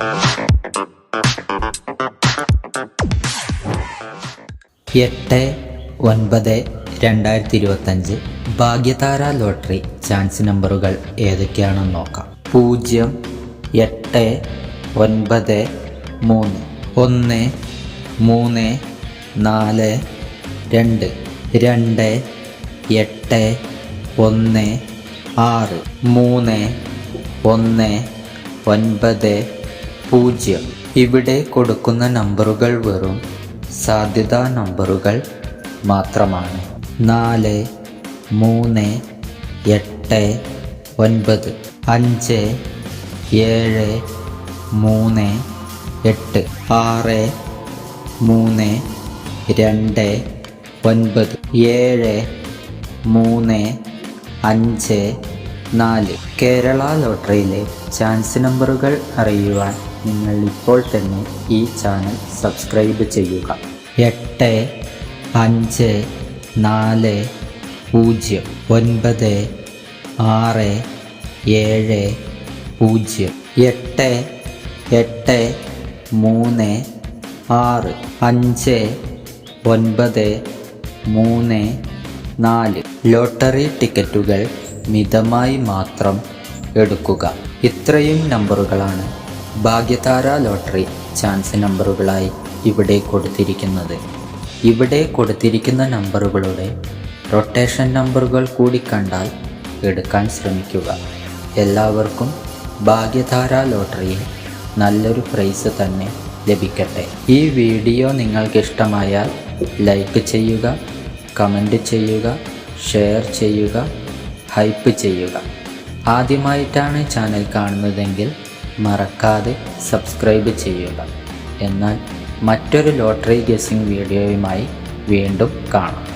(8/9/2025) Bhagyathara lottery chance നമ്പറുകൾ ഏതൊക്കെയാണെന്ന് നോക്കാം. 0, 8, 9, 3, 1, 3, 4, 2, 2, 8, 1, 6, 3, 1, 9, 0. ഇവിടെ കൊടുക്കുന്ന നമ്പറുകൾ വെറും സാധ്യതാ നമ്പറുകൾ മാത്രമാണ്. 4, 3, 8, 9, 5, 7, 3, 8, 6, 3, 2, 9, 7, 3, 5, 4. കേരള ലോട്ടറിയിലെ ചാൻസ് നമ്പറുകൾ അറിയുവാൻ നിങ്ങൾ ഇപ്പോൾ തന്നെ ഈ ചാനൽ സബ്സ്ക്രൈബ് ചെയ്യുക. 8, 5, 4, 0, 9, 6, 7, 0, 8, 8, 3, 6, 5, 9, 3, 4. ലോട്ടറി ടിക്കറ്റുകൾ മിതമായി മാത്രം എടുക്കുക. ഇത്രയും നമ്പറുകളാണ് ഭാഗ്യതാര ലോട്ടറി ചാൻസ് നമ്പറുകളായി ഇവിടെ കൊടുത്തിരിക്കുന്നത്. ഇവിടെ കൊടുത്തിരിക്കുന്ന നമ്പറുകളുടെ റൊട്ടേഷൻ നമ്പറുകൾ കൂടി കണ്ടാൽ എടുക്കാൻ ശ്രമിക്കുക. എല്ലാവർക്കും ഭാഗ്യതാര ലോട്ടറിയിൽ നല്ലൊരു പ്രൈസ് തന്നെ ലഭിക്കട്ടെ. ഈ വീഡിയോ നിങ്ങൾക്ക് ഇഷ്ടമായാൽ ലൈക്ക് ചെയ്യുക, കമൻറ്റ് ചെയ്യുക, ഷെയർ ചെയ്യുക, ഹൈപ്പ് ചെയ്യുക. ആദ്യമായിട്ടാണ് ചാനൽ കാണുന്നതെങ്കിൽ മറക്കാതെ സബ്സ്ക്രൈബ് ചെയ്യുക. എന്നാൽ മറ്റൊരു ലോട്ടറി ഗെസ്സിംഗ് വീഡിയോയുമായി വീണ്ടും കാണാം.